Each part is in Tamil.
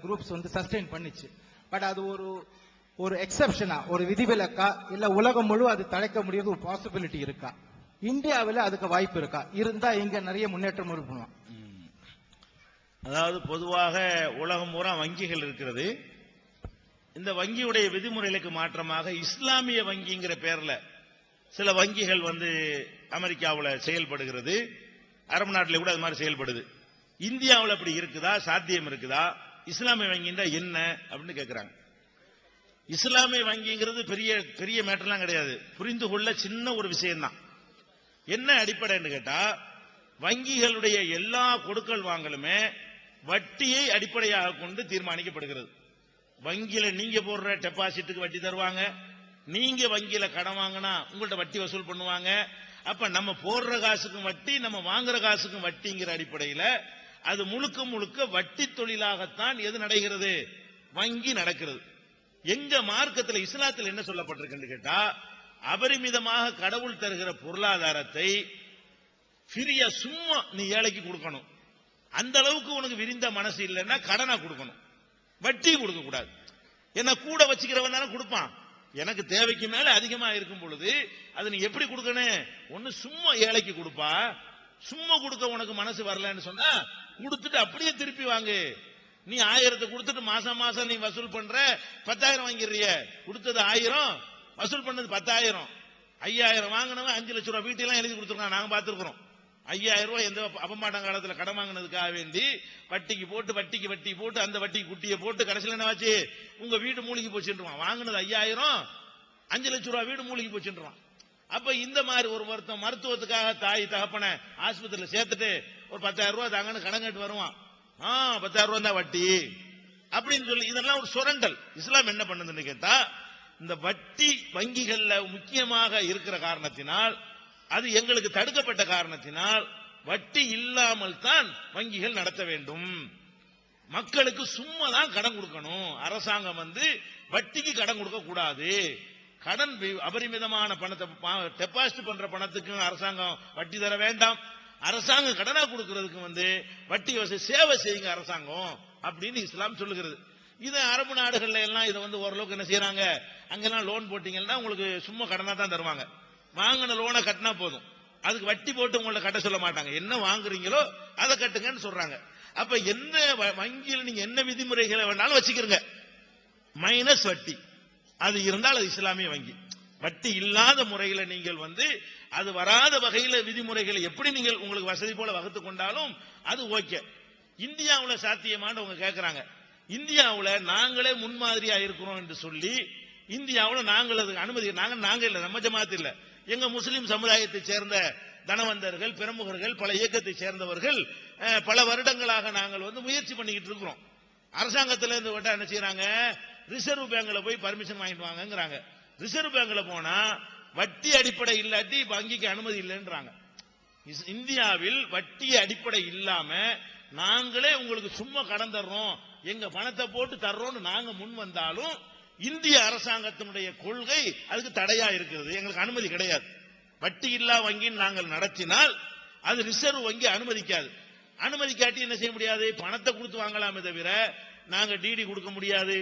குரூப்ஸ் வந்து சஸ்டெயின் பண்ணிச்சு. பட் அது ஒரு எக்ஸெப்ஷனா, ஒரு விதிவிலக்கா, இல்ல உலகம் முழு அது தடைக்க முடியாது ஒரு பாசிபிலிட்டி இருக்கா? இந்தியாவில் அதுக்கு வாய்ப்பு இருக்கா? இருந்தா இங்க நிறைய முன்னேற்றம் இருக்கும். அதாவது பொதுவாக உலகம் பூரா வங்கிகள் இருக்கிறது. இந்த வங்கியுடைய விதிமுறைகளுக்கு மாற்றமாக இஸ்லாமிய வங்கிங்கிற பேர்ல சில வங்கிகள் வந்து அமெரிக்காவில் செயல்படுகிறது. அரபு நாட்டில் கூட அது மாதிரி செயல்படுது. இந்தியாவில் அப்படி இருக்குதா? சாத்தியம் இருக்குதா? இஸ்லாமிய வங்கின்னா என்ன அப்படின்னு கேட்கிறாங்க. இஸ்லாமிய வங்கிங்கிறது பெரிய பெரிய மேட்டர்லாம் கிடையாது. புரிந்து கொள்ள சின்ன ஒரு விஷயம்தான். என்ன அடிப்படைன்னு கேட்டா, வங்கிகளுடைய எல்லா கொடுக்கல் வாங்கலுமே வட்டியை அடிப்படையாக கொண்டு தீர்மானிக்கப்படுகிறது. வங்கியில நீங்க போடுற டெபாசிட்டுக்கு வட்டி தருவாங்க, நீங்க வங்கியில கடன் வாங்கினா உங்கள்ட்ட வட்டி வசூல் பண்ணுவாங்க. அப்ப நம்ம போடுற காசுக்கும் வட்டி, நம்ம வாங்குற காசுக்கும் வட்டிங்கிற அடிப்படையில் அது முழுக்க முழுக்க வட்டி தொழிலாகத்தான் எது நடக்கிறது? வங்கி நடக்கிறது. எங்க மார்க்கத்தில் இஸ்லாத்தில் என்ன சொல்லப்பட்டிருக்கு கேட்டா, அபரிமிதமாக கடவுள் தருகிற பொருளாதாரத்தை ஃப்ரீயா சும்மா நீ ஏழைக்கு கொடுக்கணும். அந்த அளவுக்கு உனக்கு விரிந்த மனசு இல்லைன்னா கடனா கொடுக்கணும், வட்டி கொடுக்க கூடாது. என்ன கூட வச்சுக்கிறவன் தானே கொடுப்பான். எனக்கு தேவைக்கு மேல அதிகமா இருக்கும் பொழுது அது நீ எப்படி கொடுக்கணும்? ஒன்னு சும்மா ஏழைக்கு கொடுப்பா. சும்மா கொடுக்க உனக்கு மனசு வரலன்னு சொன்னா கொடுத்துட்டு அப்படியே திருப்பி வாங்கு. நீ 1000 கொடுத்துட்டு மாசம் மாசம் நீ வசூல் பண்ற 10,000 வாங்கிடுறிய. கொடுத்தது 1000, வசூல் பண்ணது 10,000. 5,000 வாங்கினவன் 5 லட்சம் ரூபாய் வீட்டெல்லாம் எழுதி கொடுத்துருக்கான். நாங்க பார்த்துருக்கிறோம். 5,000 ரூபாய் எந்த அப்பமாட்டம் காலத்தில் கடன் வாங்கினதுக்காக வேண்டி வட்டிக்கு போட்டு வட்டி போட்டு அந்த வட்டிக்கு குட்டியை போட்டு கடைசியில் என்ன ஆச்சு? உங்க வீடு மூழ்கி போச்சுருவான். வாங்கினது 5,000, 5 லட்சம் ரூபாய் வீடு மூழ்கி போச்சுருவான். அப்ப இந்த மாதிரி ஒரு வருத்தம் மருத்துவத்துக்காக தாய் தகப்பனை ஆஸ்பத்திரியில் சேர்த்துட்டு ஒரு 10,000 ரூபாய் தாங்கன்னு கடன் கட்டு வருவான். 10,000 ரூபாய் தான் வட்டி அப்படின்னு சொல்லி இதெல்லாம் ஒரு சுரண்டல். இஸ்லாம் என்ன பண்ணுதுன்னு கேட்டா, இந்த வட்டி வங்கிகள்ல முக்கியமாக இருக்கிற காரணத்தினால், அது எங்களுக்கு தடுக்கப்பட்ட காரணத்தினால் வட்டி இல்லாமல் தான் வங்கிகள் நடத்த வேண்டும். மக்களுக்கு சும்மா தான் கடன் கொடுக்கணும். அரசாங்கம் வந்து வட்டிக்கு கடன் கொடுக்க கூடாது. கடன் அபரிமிதமான பணத்தை டெபாசிட் பண்ற பணத்துக்கு அரசாங்கம் வட்டி தர வேண்டாம். அரசாங்கம் கடனா கொடுக்கிறதுக்கு வந்து வட்டி வசதி சேவை செய்யுங்க அரசாங்கம் அப்படின்னு இஸ்லாம் சொல்லுகிறது. இது அரபு நாடுகள்ல எல்லாம் இதை வந்து ஓரளவுக்கு என்ன செய்யறாங்க, அங்கெல்லாம் லோன் போட்டீங்கன்னா உங்களுக்கு சும்மா கடனா தான் தருவாங்க. வாங்கின லோனை கட்டினா போதும், அதுக்கு வட்டி போட்டு உங்களை கட்ட சொல்ல மாட்டாங்க. என்ன வாங்குறீங்களோ அதை கட்டுங்கன்னு சொல்றாங்க. அப்ப எந்த வங்கியில் நீங்க என்ன விதிமுறைகளை வேணாலும் வச்சுக்கிறீங்க, மைனஸ் வட்டி அது இருந்தால் அது இஸ்லாமிய வங்கி. வட்டி இல்லாத முறையில் நீங்கள் வந்து அது வராத வகையில் விதிமுறைகளை எப்படி நீங்கள் உங்களுக்கு வசதி போல வகுத்து கொண்டாலும் அது ஓகே. இந்தியாவில் சாத்தியமான அவங்க கேட்கிறாங்க. இந்தியாவில் நாங்களே முன்மாதிரியா இருக்கிறோம் என்று சொல்லி இந்தியாவில் நாங்கள் அதுக்கு அனுமதி நாங்க இல்ல, நம்ம ஜமாத் இல்ல, எங்க முஸ்லிம் சமுதாயத்தை சேர்ந்த தனவந்தர்கள் பிரமுகர்கள் பல இயக்கத்தை சேர்ந்தவர்கள் பல வருடங்களாக நாங்கள் வந்து முயற்சி பண்ணிக்கிட்டு இருக்கிறோம். அரசாங்கத்தில் இருந்து விட்டா என்ன செய்யறாங்க, ரிசர்வ் பேங்க்ல போய் பர்மிஷன் வாங்கிட்டு வாங்கங்கிறாங்க. ரிசர்வ் பேங்க்ல போனா வட்டி அடிப்படை இல்லாட்டி வங்கிக்கு அனுமதி இல்லைன்றாங்க. இந்தியாவில் வட்டி அடிப்படை இல்லாம நாங்களே உங்களுக்கு சும்மா கடன் தர்றோம், எங்க பணத்தை போட்டு தர்றோம்னு நாங்க முன் வந்தாலும் இந்திய அரசாங்கத்தினுடைய கொள்கை அதுக்கு தடையா இருக்கிறது. எங்களுக்கு அனுமதி கிடையாது. வட்டி இல்லா வங்கின்னு நாங்கள் நடத்தினால் அது ரிசர்வ் வங்கி அனுமதிக்காது. அனுமதிக்காட்டி என்ன செய்ய முடியாது, பணத்தை கொடுத்து வாங்கலாமே தவிர நாங்க டிடி கொடுக்க முடியாது,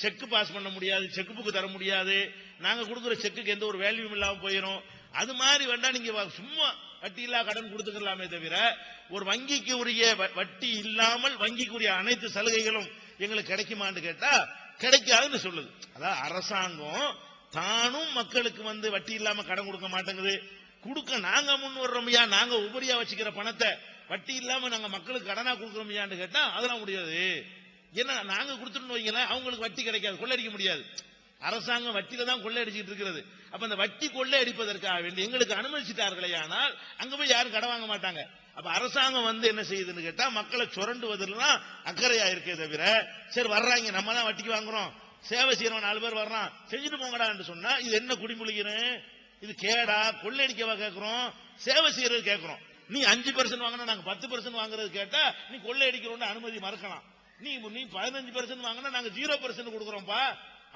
செக் பாஸ் பண்ண முடியாது, செக் புக் தர முடியாது. நாங்க கொடுக்கிற செக்குக்கு எந்த ஒரு வேல்யூ இல்லாம போயிடும். அது மாதிரி வேண்டாம், நீங்க சும்மா வட்டி இல்லா கடன் கொடுத்துக்கலாமே தவிர ஒரு வங்கிக்கு உரிய வட்டி இல்லாமல் வங்கிக்குரிய அனைத்து சலுகைகளும் எங்களுக்கு கிடைக்குமான்னு கேட்டா கிடைக்காதுன்னு சொல்லுது. அதாவது அரசாங்கம் தானும் மக்களுக்கு வந்து வட்டி இல்லாம கடன் கொடுக்க மாட்டேங்குது. கொடுக்க நாங்க முன் வர்றோம்யா, நாங்க உபரியா வச்சுக்கிற பணத்தை வட்டி இல்லாம நாங்க மக்களுக்கு கடனா கொடுக்குறோம்யான்னு கேட்டா அதெல்லாம் முடியாது. ஏன்னா நாங்க கொடுத்துட்டு வைங்கள அவங்களுக்கு வட்டி கிடைக்காது, கொள்ளடிக்க முடியாது. அரசாங்கம் வட்டியில தான் கொள்ளையடிச்சிட்டு இருக்கிறது. அப்ப அந்த வட்டி கொள்ளையடிப்பதற்காக வேண்டி எங்களுக்கு அனுமதிச்சிட்டார்களே, ஆனால் அங்க போய் யாரும் கடன் வாங்க மாட்டாங்க. அப்ப அரசாங்கம் வந்து என்ன செய்யுதுன்னு கேட்டா மக்களை சுரண்டுவதெல்லாம் அக்கறையா இருக்கே தவிர, சரி வர்றாங்க நம்ம தான் வட்டிக்கு வாங்குறோம், சேவை செய்யறவன் 4 பேர் வர்றான் செஞ்சுட்டு போங்கடா என்று சொன்னா இது என்ன குடிமொழிகிறேன், இது கேடா? கொள்ளையடிக்கவா கேட்கிறோம், சேவை செய்யறது கேட்கிறோம். நீ 5% வாங்கினா நாங்க 10% வாங்குறது கேட்டா நீ கொள்ளையடிக்கிறோம் அனுமதி மறுக்கலாம். நீ 15% வாங்கினா நாங்க 0% கொடுக்குறோம்ப்பா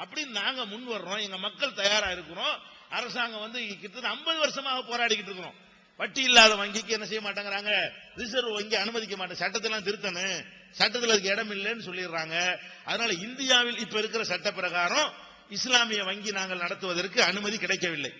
அப்படின்னு நாங்க முன் வர்றோம். எங்க மக்கள் தயாரா இருக்கிறோம். அரசாங்கம் வந்து கிட்டத்தட்ட 50 வருஷமாக போராடிக்கிட்டு இருக்கிறோம். வட்டி இல்லாத வங்கிக்கு என்ன செய்ய மாட்டேங்கிறாங்க, ரிசர்வ் வங்கி அனுமதிக்க மாட்டேன், சட்டத்தெல்லாம் திருத்தணும். சட்டத்தில் அதுக்கு இடம் இல்லைன்னு சொல்லிடுறாங்க. அதனால இந்தியாவில் இப்ப இருக்கிற சட்ட பிரகாரம் இஸ்லாமிய வங்கி நாங்கள் நடத்துவதற்கு அனுமதி கிடைக்கவில்லை.